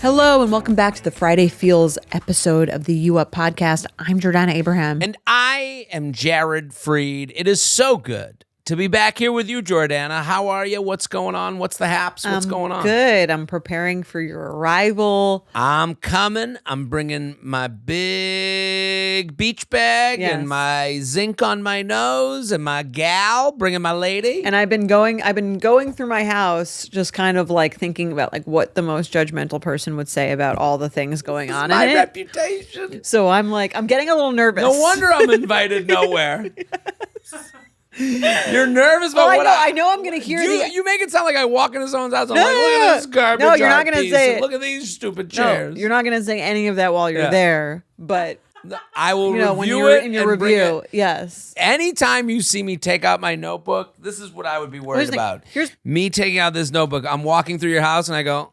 Hello and welcome back to the Friday Feels episode of the You Up podcast. I'm Jordana Abraham. And I am Jared Freed. It is so good to be back here with you, Jordana. How are you? What's going on? What's the haps? What's going on? Good. I'm preparing for your arrival. I'm coming. I'm bringing my big beach bag and my zinc on my nose and my gal, bringing my lady. And I've been going through my house, just kind of like thinking about like what the most judgmental person would say about all the things going on in it. My reputation. So I'm getting a little nervous. No wonder I'm invited nowhere. You're nervous about what I know I'm going to hear You make it sound like I walk into someone's house. I'm like, look at this garbage. No, you're not going to say it. Look at these stupid chairs. No, you're not going to say any of that while you're there. But I will review when you're it in your review. Yes. Anytime you see me take out my notebook, this is what I would be worried about. Me taking out this notebook. I'm walking through your house and I go,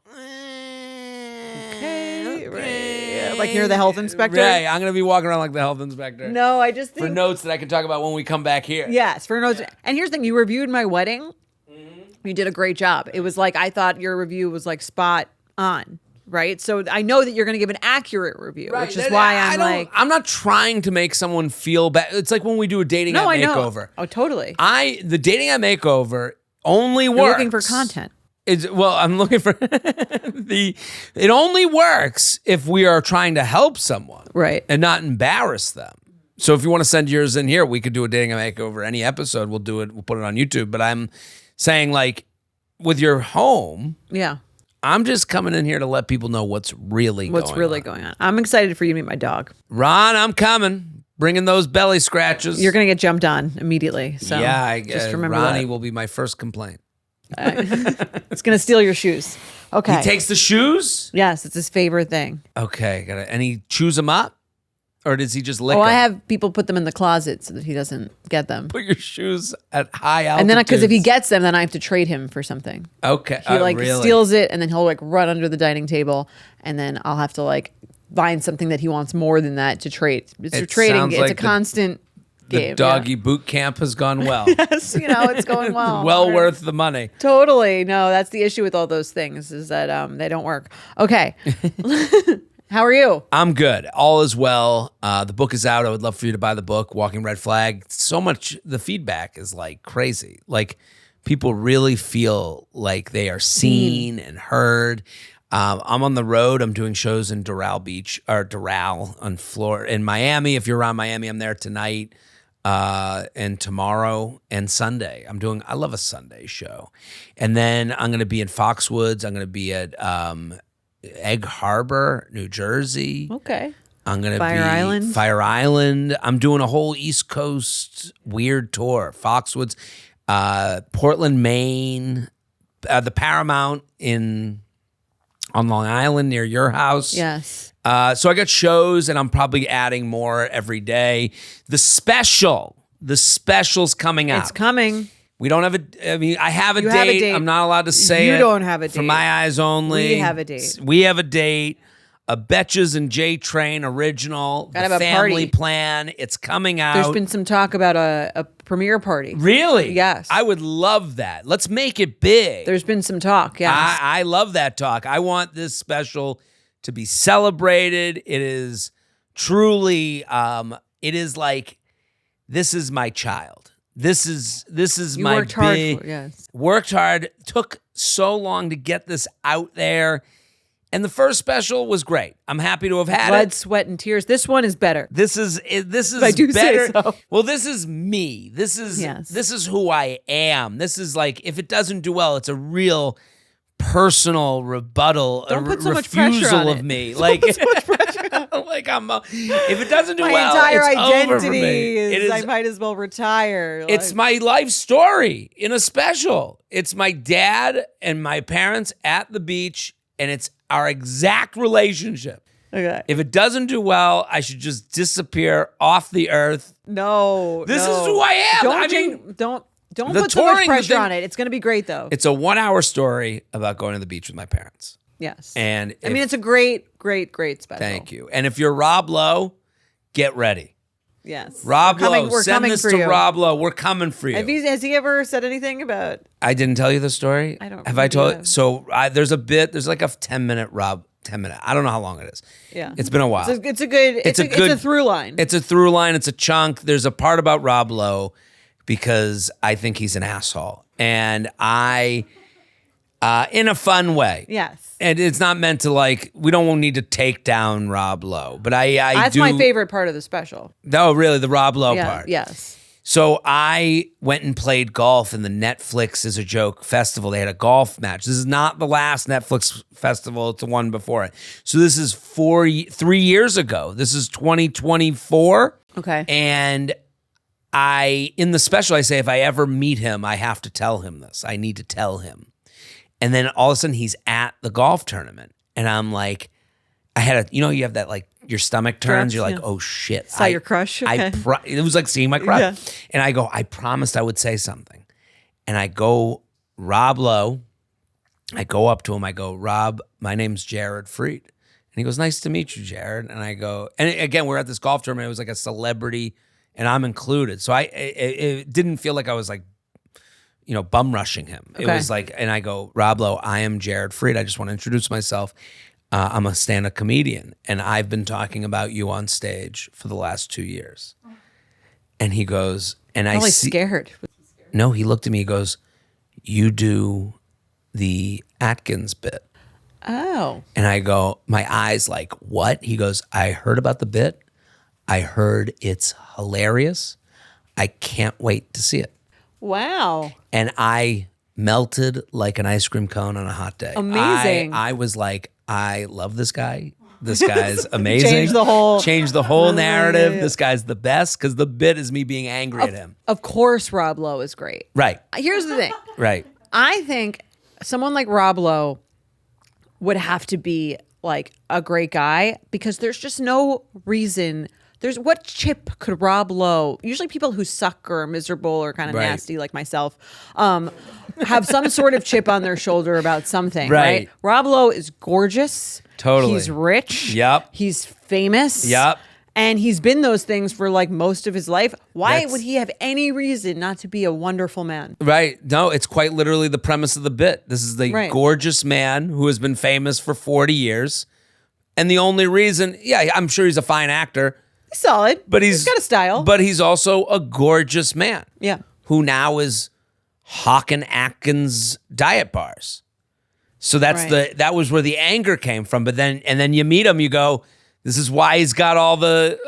like you're the health inspector? Right, I'm going to be walking around like the health inspector. No, I just think... For notes that I can talk about when we come back here. Yes, for notes. And here's the thing, you reviewed my wedding. Mm-hmm. You did a great job. It was like, I thought your review was like spot on, right? So I know that you're going to give an accurate review, right, which is why I'm not trying to make someone feel bad. It's like when we do a dating app makeover. Oh, totally. The dating app makeover only works. You're looking for content. I'm looking for it only works if we are trying to help someone, right, and not embarrass them. So if you want to send yours in here, we could do a dating makeover any episode. We'll do it. We'll put it on YouTube. But I'm saying, like, with your home, I'm just coming in here to let people know what's really going on. I'm excited for you to meet my dog, Ron. I'm coming. Bringing those belly scratches. You're gonna get jumped on immediately. So yeah, I guess. Just remember Ronnie that. will be my first complaint. It's gonna steal your shoes. Okay. He takes the shoes? Yes, it's his favorite thing. Okay, got it. And he chews them up? Or does he just lick them? I have people put them in the closet so that he doesn't get them. Put your shoes at high altitude. And then, because if he gets them, then I have to trade him for something. Okay. He really? steals it, and then he'll like run under the dining table, and then I'll have to like find something that he wants more than that to trade. It's trading. It's a constant game. The doggy boot camp has gone well. Yes, it's going well. Well worth the money. Totally. No, that's the issue with all those things is that they don't work. Okay. How are you? I'm good. All is well. The book is out. I would love for you to buy the book, Walking Red Flag. So much, the feedback is like crazy. Like people really feel like they are seen and heard. I'm on the road. I'm doing shows in Doral on Florida, in Miami. If you're around Miami, I'm there tonight. And tomorrow and Sunday. I love a Sunday show. And then I'm going to be in Foxwoods. I'm going to be at Egg Harbor, New Jersey. Okay. I'm going to be Fire Island. I'm doing a whole East Coast weird tour. Foxwoods, Portland, Maine, the Paramount on Long Island near your house. Yes. So I got shows, and I'm probably adding more every day. The special's coming out. It's coming. We don't have I have a date. I'm not allowed to say it. You don't have a date. For my eyes only. We have a date. We have a date. A Betches and J Train original. Gotta the have a family party. plan. It's coming out. There's been some talk about a premiere party. Really? Yes. I would love that. Let's make it big. There's been some talk, yes. I love that talk. I want this special to be celebrated. It is truly, it is like, this is my child. This is You my worked hard big, for it, yes. Worked hard, took so long to get this out there. And the first special was great. I'm happy to have had Blood, sweat, and tears. This one is better. This is I do better. say so. Well, this is me. This is who I am. This is like, if it doesn't do well, it's a real personal rebuttal, Don't put so much pressure refusal on of it. me. Like, if it doesn't do my well, entire it's identity over for me. is I might as well retire. It's my life story in a special. It's my dad and my parents at the beach, and it's our exact relationship. Okay. If it doesn't do well, I should just disappear off the earth. No. This is who I am. Don't the put so much touring pressure thing- on it. It's going to be great, though. It's a 1-hour story about going to the beach with my parents. Yes. And I mean, it's a great special. Thank you. And if you're Rob Lowe, get ready. Yes. Rob Lowe, we're send coming this for to you. Rob Lowe. We're coming for you. Has he ever said anything about... I didn't tell you the story? I don't Have I remember told? So there's like a 10-minute Rob 10 minutes. I don't know how long it is. Yeah. It's been a while. It's a through line. It's a through line. It's a chunk. There's a part about Rob Lowe because I think he's an asshole. And I, in a fun way. Yes. And it's not meant to like, we don't need to take down Rob Lowe. But That's my favorite part of the special. Oh, really? The Rob Lowe part? Yes. So I went and played golf in the Netflix is a Joke festival. They had a golf match. This is not the last Netflix festival. It's the one before it. So this is 3 years ago. This is 2024. Okay. And in the special, I say, if I ever meet him, I have to tell him this. I need to tell him. And then all of a sudden he's at the golf tournament. And I'm like, you have that like, your stomach turns. You're like, oh shit! Saw your crush. Okay. It was like seeing my crush. Yeah. And I go, I promised I would say something. And I go, Rob Lowe. I go up to him. I go, Rob, my name's Jared Freed. And he goes, nice to meet you, Jared. And I go, and again, we're at this golf tournament. It was like a celebrity, and I'm included. So it didn't feel like I was like, bum rushing him. Okay. It was like, and I go, Rob Lowe, I am Jared Freed. I just want to introduce myself. I'm a stand-up comedian, and I've been talking about you on stage for the last 2 years. And he goes, and I see... scared. No, he looked at me, he goes, you do the Atkins bit. Oh. And I go, my eyes like, what? He goes, I heard about the bit. I heard it's hilarious. I can't wait to see it. Wow. And I melted like an ice cream cone on a hot day. Amazing. I was like, I love this guy. This guy's amazing. Change the whole narrative. Yeah. This guy's the best because the bit is me being angry at him. Of course, Rob Lowe is great. Right. Here's the thing. Right. I think someone like Rob Lowe would have to be like a great guy because there's just no reason. What chip could Rob Lowe, usually people who suck or are miserable or kind of nasty like myself, have some sort of chip on their shoulder about something, right? Rob Lowe is gorgeous. Totally. He's rich. Yep. He's famous. Yep. And he's been those things for like most of his life. Why would he have any reason not to be a wonderful man? Right. No, it's quite literally the premise of the bit. This is the gorgeous man who has been famous for 40 years. And the only reason, I'm sure he's a fine actor. He's solid. But he's got a style. But he's also a gorgeous man. Yeah. Who now is hawking Atkins diet bars. So that was where the anger came from. But then you meet him, you go, this is why he's got all the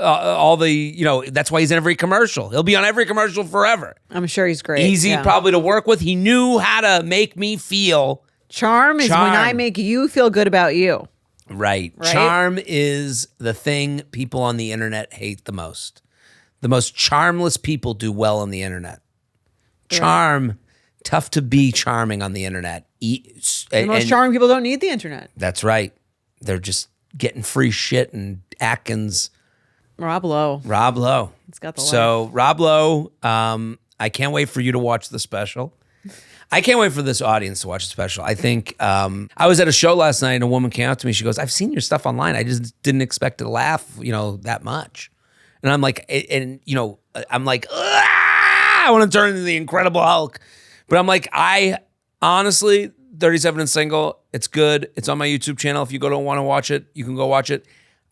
that's why he's in every commercial. He'll be on every commercial forever. I'm sure he's great. Easy probably to work with. He knew how to make me feel. Charm is when I make you feel good about you. Right. Charm is the thing people on the internet hate the most. The most charmless people do well on the internet. Charm, tough to be charming on the internet. The most charming people don't need the internet. That's right. They're just getting free shit and Atkins. Rob Lowe. It's got the So Rob Lowe, I can't wait for you to watch the special. I can't wait for this audience to watch the special. I think I was at a show last night and a woman came out to me. She goes, I've seen your stuff online. I just didn't expect to laugh, that much. And I'm like, I want to turn into the Incredible Hulk. But I'm like, I honestly, 37 and Single, it's good. It's on my YouTube channel. If you want to watch it, you can go watch it.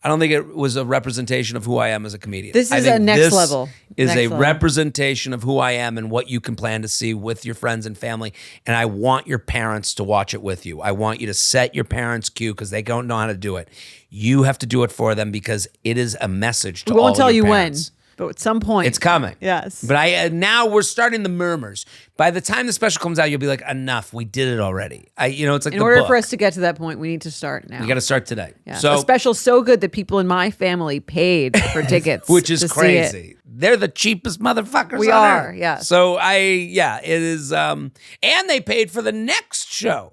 I don't think it was a representation of who I am as a comedian. This is a next level. Is a representation of who I am and what you can plan to see with your friends and family. And I want your parents to watch it with you. I want you to set your parents' cue because they don't know how to do it. You have to do it for them because it is a message to all your parents. We won't tell you when, but at some point. It's coming. Yes. But now we're starting the murmurs. By the time the special comes out, you'll be like, enough. We did it already. It's like in order for us to get to that point, we need to start now. We got to start today. Yeah. So the special's so good that people in my family paid for tickets, which is crazy. They're the cheapest motherfuckers. We are. Yeah. So it is. And they paid for the next show.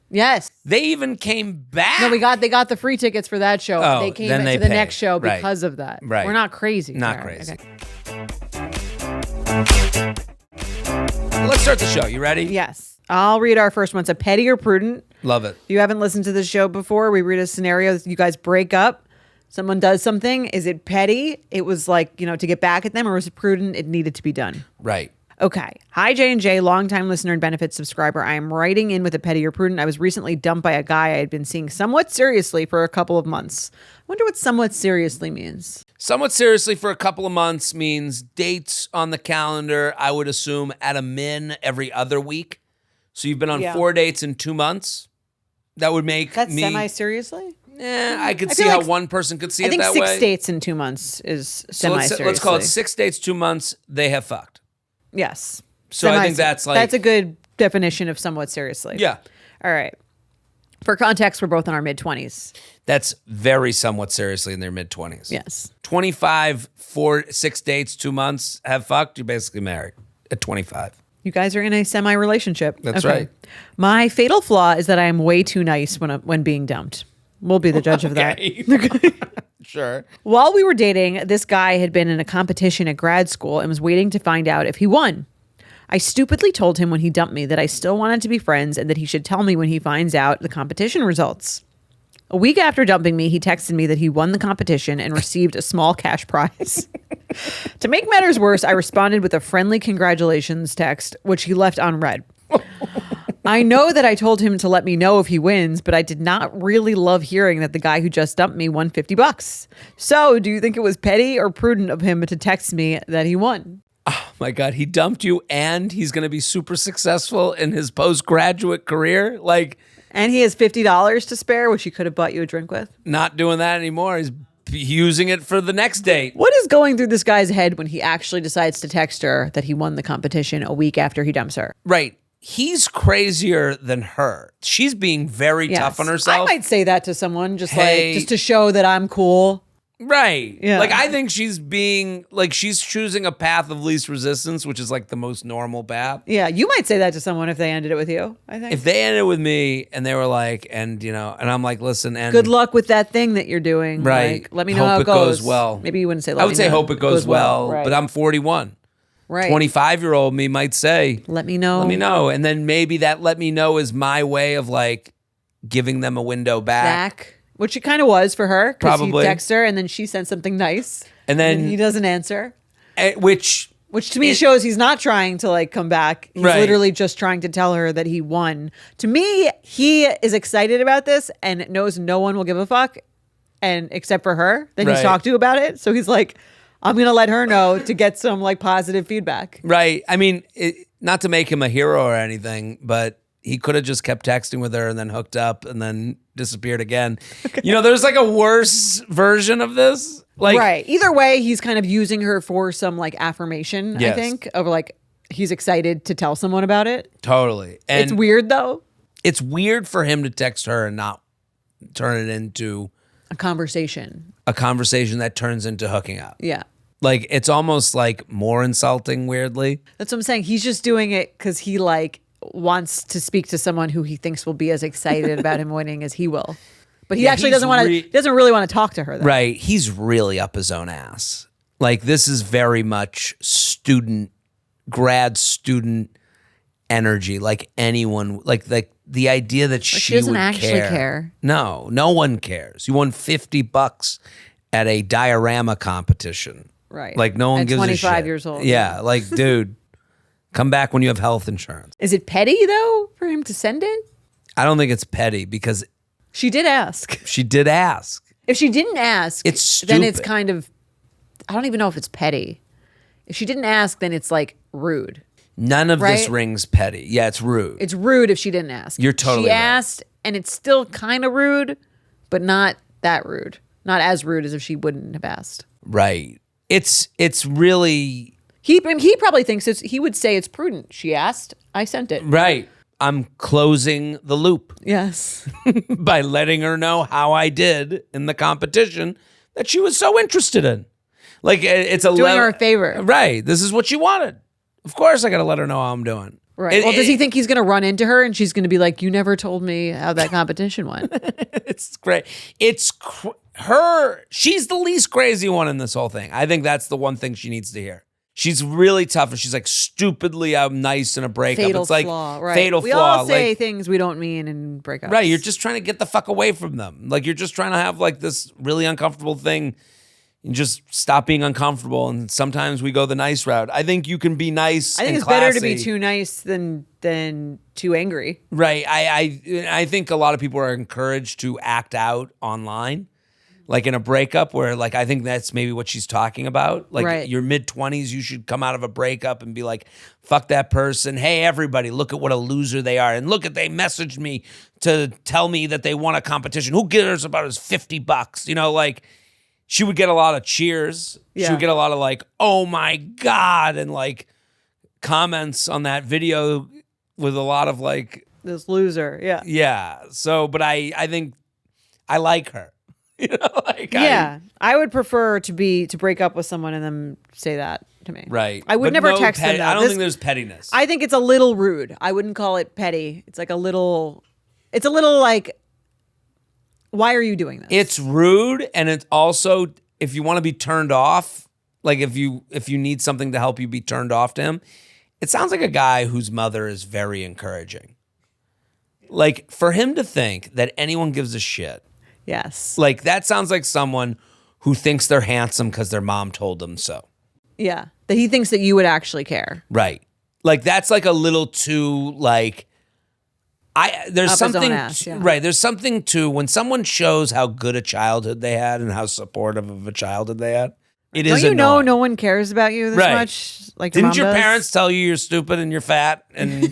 Yes. They even came back. No, they got the free tickets for that show. Oh, they came then back they to the paid. next show because of that. Right. We're not crazy. Not Sarah. crazy. Okay. Let's start the show. You ready? Yes. I'll read our first one. It's a petty or prudent. Love it. If you haven't listened to the show before, we read a scenario. You guys break up. Someone does something. Is it petty? It was like, to get back at them, or was it prudent? It needed to be done. Right. Okay. Hi, J&J, longtime listener and benefits subscriber. I am writing in with a petty or prudent. I was recently dumped by a guy I had been seeing somewhat seriously for a couple of months. I wonder what somewhat seriously means. Somewhat seriously for a couple of months means dates on the calendar, I would assume at a min every other week. So you've been on 4 dates in 2 months. That would make That's me... semi-seriously? I could see how one person could see it that way. I think 6 dates in 2 months is semi-seriously. Let's call it 6 dates, 2 months, they have fucked. Yes. So I think that's like... That's a good definition of somewhat seriously. Yeah. All right. For context, we're both in our mid-20s. That's very somewhat seriously in their mid-20s. Yes. 25, 6 dates, 2 months, have fucked, you're basically married at 25. You guys are in a semi-relationship. That's right. My fatal flaw is that I am way too nice when being dumped. We'll be the judge of that. Sure. While we were dating, this guy had been in a competition at grad school and was waiting to find out if he won. I stupidly told him when he dumped me that I still wanted to be friends and that he should tell me when he finds out the competition results. A week after dumping me, he texted me that he won the competition and received a small cash prize. To make matters worse, I responded with a friendly congratulations text, which he left unread. I know that I told him to let me know if he wins, but I did not really love hearing that the guy who just dumped me won $50. So, do you think it was petty or prudent of him to text me that he won? Oh my God, he dumped you and he's going to be super successful in his postgraduate career? And he has $50 to spare, which he could have bought you a drink with? Not doing that anymore. He's using it for the next date. What is going through this guy's head when he actually decides to text her that he won the competition a week after he dumps her? Right. He's crazier than her. She's being very tough on herself. I might say that to someone just to show that I'm cool. Right. Yeah. I think she's being she's choosing a path of least resistance, which is the most normal path. Yeah. You might say that to someone if they ended it with you, I think. If they ended with me and they were and I'm listen, and good luck with that thing that you're doing. Right. Let me know how it goes. Well. Maybe you wouldn't say I would say hope it goes well, right. but I'm 41. Right. 25-year-old me might say, let me know. Let me know. And then maybe that let me know is my way of giving them a window back. Which it kind of was for her. Because he Probably. texted her and then she sent something nice. And then he doesn't answer. Which to me shows he's not trying to come back. He's Right. literally just trying to tell her that he won. To me, he is excited about this and knows no one will give a fuck except for her that he's Right. talked to about it. So he's I'm going to let her know to get some positive feedback. Right. I mean, not to make him a hero or anything, but he could have just kept texting with her and then hooked up and then disappeared again. Okay. There's a worse version of this. Right. Either way, he's kind of using her for some affirmation, Yes. I think, of he's excited to tell someone about it. Totally. And it's weird though. It's weird for him to text her and not turn it into a conversation that turns into hooking up. Yeah. It's almost more insulting, weirdly. That's what I'm saying. He's just doing it because he wants to speak to someone who he thinks will be as excited about him winning as he will. But he actually doesn't really want to talk to her. Though. Right. He's really up his own ass. This is very much grad student energy. Anyone, the idea that she doesn't would actually care. No one cares. You won $50 at a diorama competition. Right. No one gives a shit. 25 years old. Yeah. Dude, come back when you have health insurance. Is it petty though for him to send it? I don't think it's petty because she did ask. She did ask. If she didn't ask, it's stupid. Then it's kind of, I don't even know if it's petty. If she didn't ask, then it's rude. None of this rings petty. Yeah, it's rude. It's rude if she didn't ask. You're totally She right. asked, and it's still kind of rude, but not that rude. Not as rude as if she wouldn't have asked. Right. It's really... He probably thinks he would say it's prudent. She asked, I sent it. Right. I'm closing the loop. Yes. By letting her know how I did in the competition that she was so interested in. It's doing her a favor. Right. This is what she wanted. Of course I got to let her know how I'm doing. Right. Does he think he's going to run into her and she's going to be like, you never told me how that competition went? It's great. She's the least crazy one in this whole thing. I think that's the one thing she needs to hear. She's really tough and she's stupidly nice in a breakup. Fatal it's flaw. Right. Fatal we flaw. We all say things we don't mean in breakups. Right. You're just trying to get the fuck away from them. You're just trying to have this really uncomfortable thing. You just stop being uncomfortable, and sometimes we go the nice route. I think you can be nice. I think it's better to be too nice than too angry. Right. I think a lot of people are encouraged to act out online, like in a breakup, where like I think that's maybe what she's talking about. Like your mid-20s, you should come out of a breakup and be like, "Fuck that person. Hey, everybody, look at what a loser they are, and look at they messaged me to tell me that they won a competition. Who cares about his $50? You know, like." She would get a lot of cheers. Yeah. She would get a lot of like, oh my God, and like comments on that video with a lot of like this loser. Yeah. Yeah. So, but I think I like her. You know, like I would prefer to break up with someone and then say that to me. Right. I would never text them. I don't think there's pettiness. I think it's a little rude. I wouldn't call it petty. It's like a little like, why are you doing this? It's rude, and it's also, if you want to be turned off, like if you need something to help you be turned off to him, it sounds like a guy whose mother is very encouraging. Like for him to think that anyone gives a shit. Yes. Like that sounds like someone who thinks they're handsome because their mom told them so. Yeah. That he thinks that you would actually care. Right. Like that's like a little too like, there's Up something his own ass, yeah. Right. There's something to when someone shows how good a childhood they had and how supportive of a childhood they had. It is. Don't you know annoying. no one cares about you this much? Like didn't your mom does? parents tell you you're stupid and you're fat and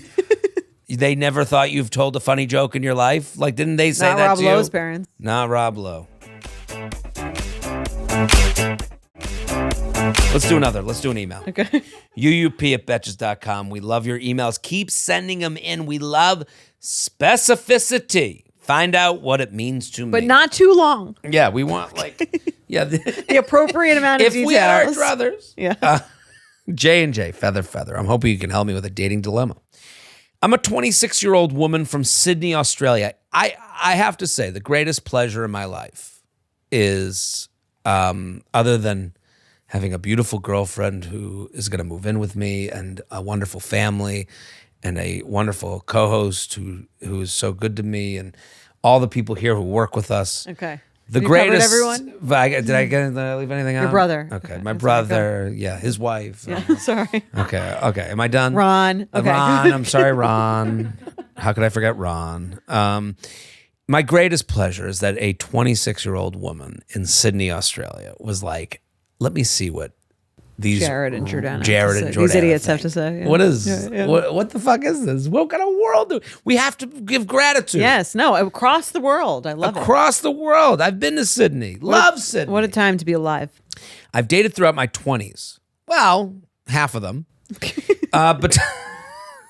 they never thought you've told a funny joke in your life? Like didn't they say Not that Rob to you? Lowe's parents. Not Rob Lowe. Let's do another. Let's do an email. Okay. UUP@betches.com. We love your emails. Keep sending them in. We love specificity. Find out what it means to me. But not too long. Yeah, we want like, yeah. The appropriate amount of if details. we had our druthers. Yeah. J&J, feather. I'm hoping you can help me with a dating dilemma. I'm a 26-year-old woman from Sydney, Australia. I have to say, the greatest pleasure in my life is, other than having a beautiful girlfriend who is going to move in with me and a wonderful family and a wonderful co-host who is so good to me and all the people here who work with us. Okay. The you greatest. Everyone? Did I leave anything out? Your brother. Okay. My brother. Yeah. His wife. Yeah. Sorry. Okay. Am I done? Ron. Okay. Ron. I'm sorry, Ron. How could I forget Ron? My greatest pleasure is that a 26-year-old woman in Sydney, Australia was like, let me see what these Jared and Jordana these idiots have to say. Yeah. What is Yeah. what the fuck is this? What kind of world do we have to give gratitude? Yes, no, across the world. I love Across the world. I've been to Sydney. Love Sydney. What a time to be alive. I've dated throughout my 20s. Well, half of them. But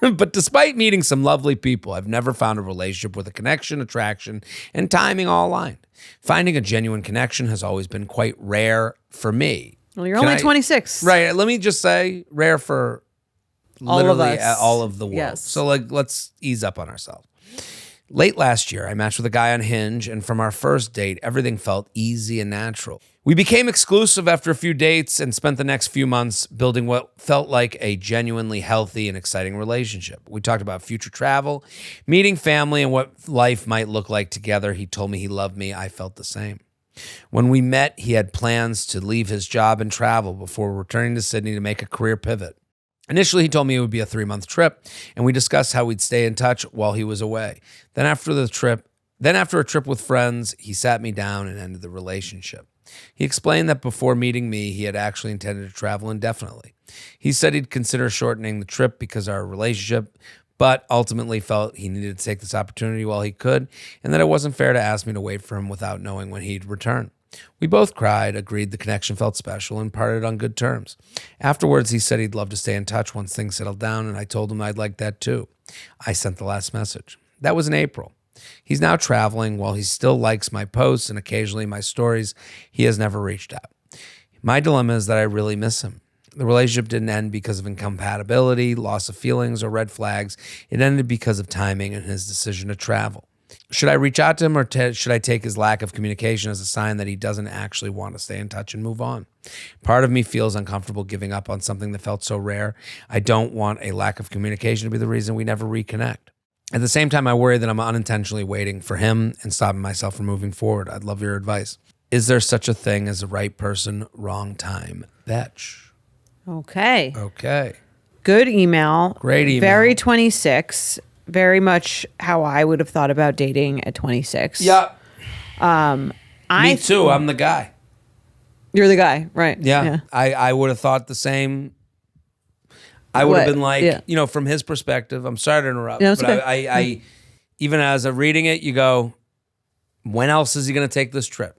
but despite meeting some lovely people, I've never found a relationship with a connection, attraction, and timing all aligned. Finding a genuine connection has always been quite rare for me. Well, you're only 26. Right. Let me just say, rare for All of literally us. all of the world. Yes. So let's ease up on ourselves. Late last year, I matched with a guy on Hinge, and from our first date, everything felt easy and natural. We became exclusive after a few dates and spent the next few months building what felt like a genuinely healthy and exciting relationship. We talked about future travel, meeting family, and what life might look like together. He told me he loved me. I felt the same. When we met, he had plans to leave his job and travel before returning to Sydney to make a career pivot. Initially, he told me it would be a 3-month trip, and we discussed how we'd stay in touch while he was away. Then after a trip with friends, he sat me down and ended the relationship. He explained that before meeting me, he had actually intended to travel indefinitely. He said he'd consider shortening the trip because of our relationship, but ultimately felt he needed to take this opportunity while he could, and that it wasn't fair to ask me to wait for him without knowing when he'd return. We both cried, agreed the connection felt special, and parted on good terms. Afterwards, he said he'd love to stay in touch once things settled down, and I told him I'd like that too. I sent the last message. That was in April. He's now traveling. While he still likes my posts and occasionally my stories, he has never reached out. My dilemma is that I really miss him. The relationship didn't end because of incompatibility, loss of feelings, or red flags. It ended because of timing and his decision to travel. Should I reach out to him, or should I take his lack of communication as a sign that he doesn't actually want to stay in touch and move on? Part of me feels uncomfortable giving up on something that felt so rare. I don't want a lack of communication to be the reason we never reconnect. At the same time, I worry that I'm unintentionally waiting for him and stopping myself from moving forward. I'd love your advice. Is there such a thing as the right person, wrong time? Vetch. Okay. Okay. Good email. Great email. Very 26. Very much how I would have thought about dating at 26. Yeah. Me too. I'm the guy. You're the guy, right? Yeah. I would have thought the same. I would have been like, from his perspective, I'm sorry to interrupt, No, it's but okay. I even as I'm reading it, you go, when else is he going to take this trip?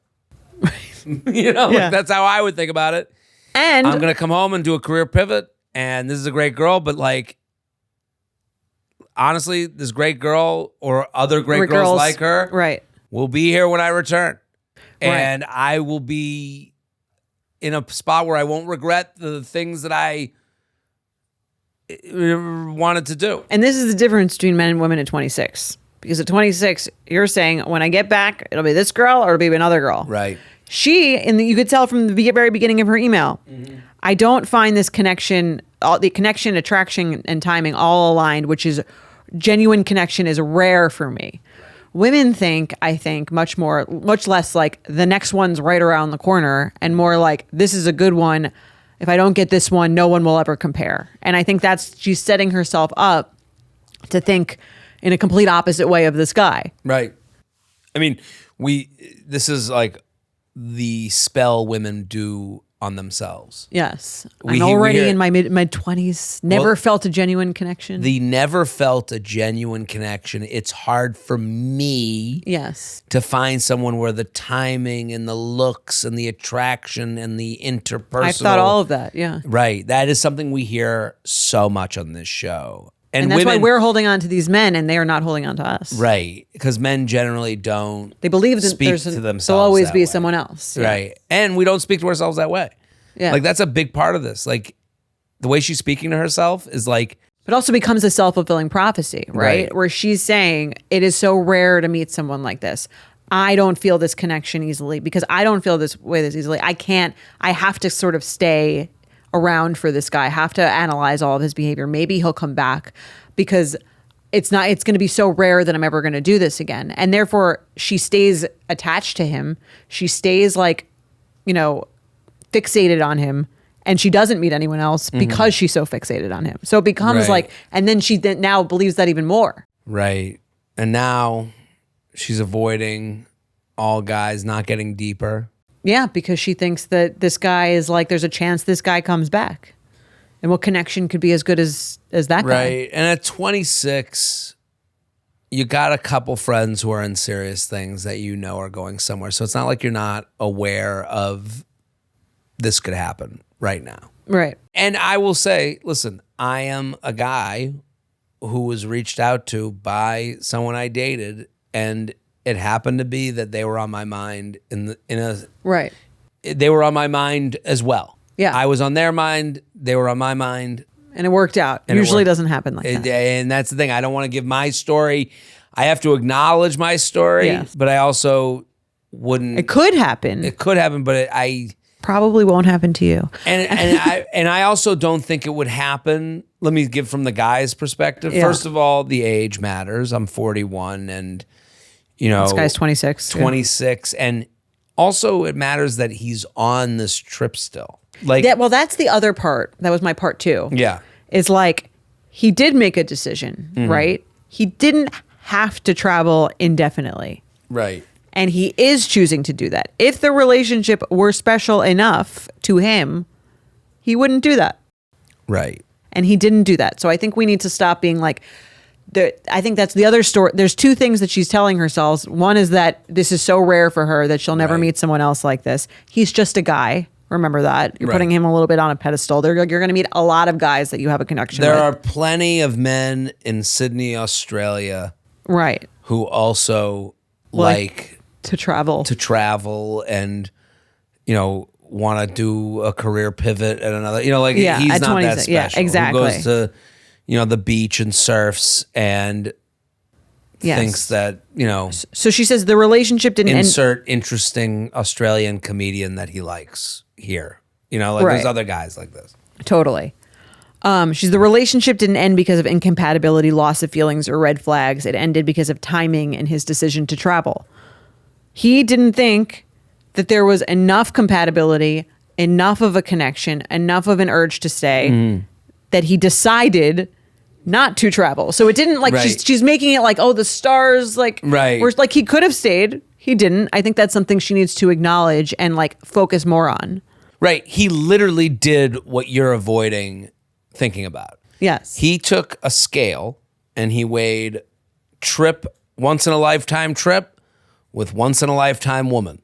That's how I would think about it. And I'm going to come home and do a career pivot, and this is a great girl, but like, honestly, this great girl or other great girls like her right. will be here when I return. Right. And I will be in a spot where I won't regret the things that I wanted to do. And this is the difference between men and women at 26. Because at 26, you're saying, when I get back, it'll be this girl or it'll be another girl. Right. You could tell from the very beginning of her email, I don't find this connection, the connection, attraction, and timing all aligned, which is genuine connection is rare for me. Women think, I think, much less like the next one's right around the corner, and more like this is a good one. If I don't get this one, no one will ever compare. And I think she's setting herself up to think in a complete opposite way of this guy. Right. I mean, this is like the spell women do on themselves. Yes. I'm already in my mid-20s. Never felt a genuine connection. Never felt a genuine connection. It's hard for me to find someone where the timing and the looks and the attraction and the interpersonal. I've thought all of that, yeah. Right. That is something we hear so much on this show. And that's why we're holding on to these men and they are not holding on to us. Right. Because men generally don't They believe that speak to themselves. There'll always that be way. someone else. Yeah. Right. And we don't speak to ourselves that way. Yeah. Like that's a big part of this. Like the way she's speaking to herself is like. It also becomes a self-fulfilling prophecy, right? Where she's saying, it is so rare to meet someone like this. I don't feel this connection easily because I don't feel this easily. I have to sort of stay around for this guy. I have to analyze all of his behavior. Maybe he'll come back because it's going to be so rare that I'm ever going to do this again. And therefore she stays attached to him. She stays fixated on him, and she doesn't meet anyone else because she's so fixated on him. So it becomes and then she now believes that even more. Right. And now she's avoiding all guys, not getting deeper. Yeah, because she thinks that this guy is like, there's a chance this guy comes back. And what connection could be as good as that guy? Right. And at 26, you got a couple friends who are in serious things that are going somewhere. So it's not like you're not aware of this could happen right now. Right. And I will say, listen, I am a guy who was reached out to by someone I dated, and it happened to be that they were on my mind right. They were on my mind as well. Yeah. I was on their mind, they were on my mind. And it worked out. Usually doesn't happen like that. And that's the thing. I don't want to give my story. I have to acknowledge my story, but I also wouldn't. It could happen. It could happen, but I probably won't happen to you. And I also don't think it would happen. Let me give from the guy's perspective. Yeah. First of all, the age matters. I'm 41 and this guy's 26. 26 and also it matters that he's on this trip still. Like well, that's the other part. That was my part too. Yeah. Is like he did make a decision, right? He didn't have to travel indefinitely. Right. And he is choosing to do that. If the relationship were special enough to him, he wouldn't do that. Right. And he didn't do that. So I think we need to stop being like, I think that's the other story. There's two things that she's telling herself. One is that this is so rare for her that she'll never meet someone else like this. He's just a guy. Remember that. You're putting him a little bit on a pedestal. You're going to meet a lot of guys that you have a connection with. There are plenty of men in Sydney, Australia. Right. Who also like to travel and, want to do a career pivot at another, he's not that special. Yeah, exactly. Who goes to, the beach and surfs and thinks that, So she says the relationship didn't insert interesting Australian comedian that he likes here. There's other guys like this. Totally. The relationship didn't end because of incompatibility, loss of feelings, or red flags. It ended because of timing and his decision to travel. He didn't think that there was enough compatibility, enough of a connection, enough of an urge to stay that he decided not to travel. So it didn't like she's making it like, oh, the stars like were like he could have stayed. He didn't. I think that's something she needs to acknowledge and like focus more on. Right. He literally did what you're avoiding thinking about. Yes. He took a scale and he weighed trip, once in a lifetime trip with once in a lifetime woman.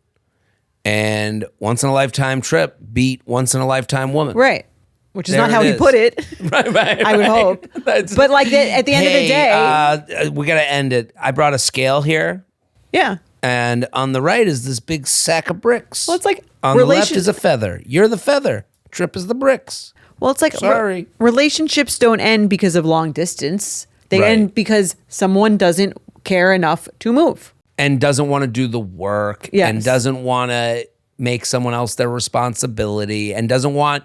And once in a lifetime trip beat once in a lifetime woman. Right. Which is not how he put it. Right. I would hope. But like at the end of the day. We got to end it. I brought a scale here. Yeah. And on the right is this big sack of bricks. Well, it's like on the left is a feather. You're the feather. Trip is the bricks. Well, it's like sorry. Relationships don't end because of long distance. They end because someone doesn't care enough to move. And doesn't want to do the work. Yes. And doesn't want to make someone else their responsibility. And doesn't want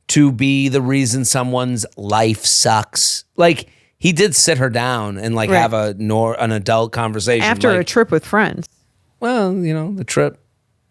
to be the reason someone's life sucks. Like, he did sit her down and like have an adult conversation. After like, a trip with friends. Well, the trip.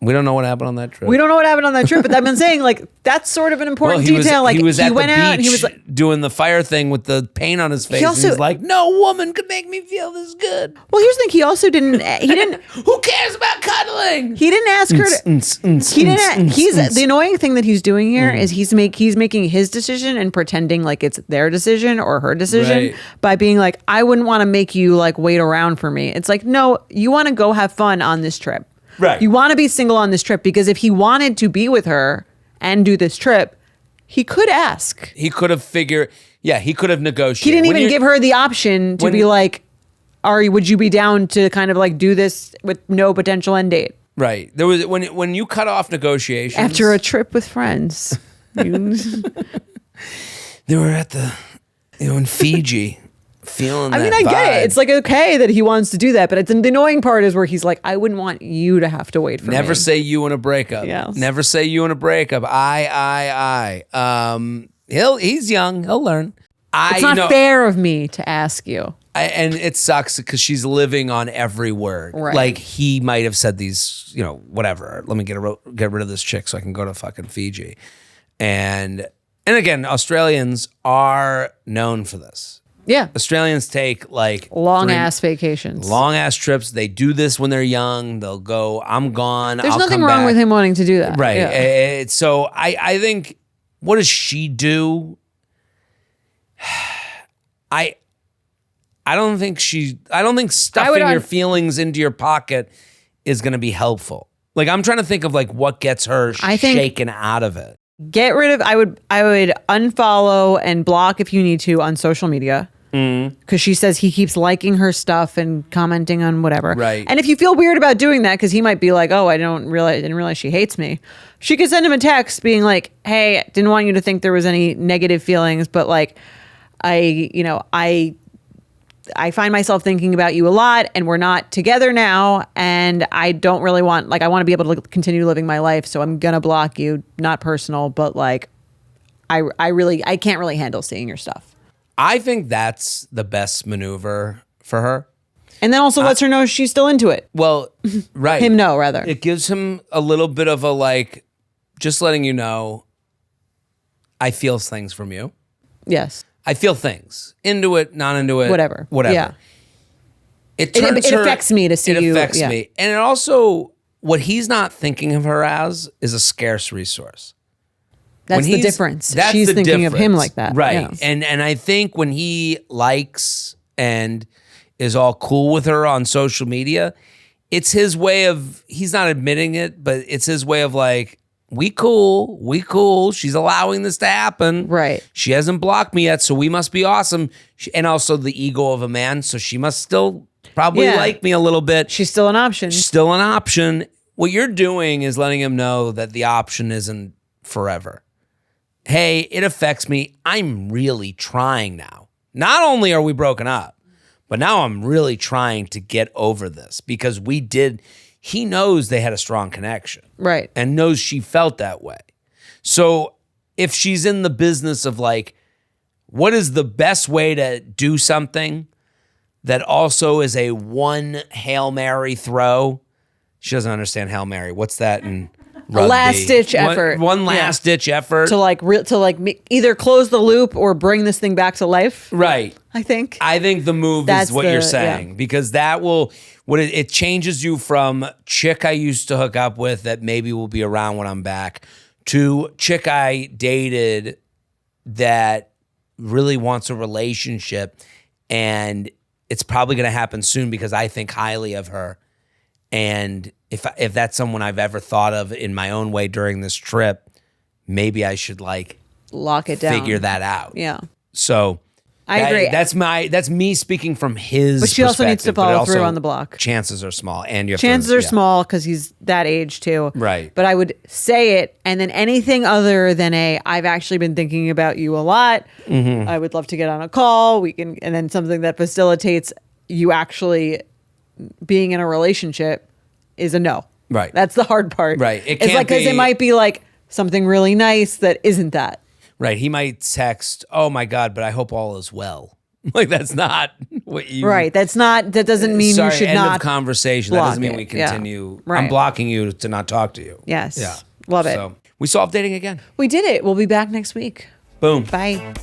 We don't know what happened on that trip. We don't know what happened on that trip, but I've been saying like that's sort of an important detail. Like he was at went the out and beach he was like doing the fire thing with the paint on his face. And he's like, no woman could make me feel this good. Well, here's the thing. He also didn't. Who cares about cuddling? He didn't ask her to. He didn't. He's the annoying thing that he's doing here is he's making his decision and pretending like it's their decision or her decision by being like, I wouldn't want to make you like wait around for me. It's like, no, you want to go have fun on this trip. Right. You want to be single on this trip because if he wanted to be with her and do this trip, he could ask. He could have he could have negotiated. He didn't even give her the option to be like, would you be down to kind of like do this with no potential end date? Right. There was when you cut off negotiations. After a trip with friends. They were at in Fiji. Feeling I mean, that I get vibe. it. It's like okay that he wants to do that, but the annoying part is where he's like, I wouldn't want you to have to wait for me. Never say you in a breakup. Yes. Never say you in a breakup. I. He's young. He'll learn. It's not fair of me to ask you. And it sucks because she's living on every word. Right. Like he might have said these, whatever. Let me get rid of this chick so I can go to fucking Fiji. And again, Australians are known for this. Yeah. Australians take like long ass vacations. Long ass trips. They do this when they're young. They'll go, I'm gone. There's I'll nothing come wrong back. with him wanting to do that. Right. Yeah. So I think, what does she do? I don't think stuffing your feelings into your pocket is going to be helpful. Like I'm trying to think of like what gets her shaken out of it. Get rid of, I would unfollow and block if you need to on social media. Because she says he keeps liking her stuff and commenting on whatever. Right. And if you feel weird about doing that, because he might be like, oh, I didn't realize she hates me. She could send him a text being like, hey, didn't want you to think there was any negative feelings, but like, I find myself thinking about you a lot and we're not together now. And I don't really want, I want to be able to continue living my life. So I'm going to block you, not personal, but like, I can't really handle seeing your stuff. I think that's the best maneuver for her. And then also lets her know she's still into it. Well, right. Him know, rather. It gives him a little bit of a like, just letting you know, I feel things from you. Yes. I feel things. Into it, not into it. Whatever. Yeah. It affects me to see you. It affects me. And it also, what he's not thinking of her as is a scarce resource. That's the difference. She's thinking of him like that. Right. Yes. And I think when he likes and is all cool with her on social media, it's his way of, he's not admitting it, but it's his way of like, we cool. She's allowing this to happen. Right. She hasn't blocked me yet, so we must be awesome. And also the ego of a man, so she must still probably like me a little bit. She's still an option. What you're doing is letting him know that the option isn't forever. Hey, it affects me. I'm really trying now. Not only are we broken up, but now I'm really trying to get over this because he knows they had a strong connection. Right. And knows she felt that way. So if she's in the business of like, what is the best way to do something that also is a one Hail Mary throw? She doesn't understand Hail Mary. What's that in A last ditch effort. One last ditch effort. To either close the loop or bring this thing back to life. Right. I think the move is what you're saying, because that will, it changes you from chick I used to hook up with that maybe will be around when I'm back to chick I dated that really wants a relationship, and it's probably going to happen soon because I think highly of her. And if that's someone I've ever thought of in my own way during this trip, maybe I should lock it down, figure that out. Yeah. So I agree. That's me speaking from his But she also needs to follow through on the block. Chances are small. And chances are small because he's that age too. Right. But I would say it, and then anything other than I've actually been thinking about you a lot. Mm-hmm. I would love to get on a call. And then something that facilitates you actually being in a relationship is a no. Right. That's the hard part. Right. It's because it might be something really nice that isn't that. Right. He might text, "Oh my God, but I hope all is well." That's not what you. Right. That doesn't mean you should end not. Of conversation. That doesn't mean we continue. Yeah. Right. I'm blocking you to not talk to you. Yes. Yeah. Love it. So we solved dating again. We did it. We'll be back next week. Boom. Bye.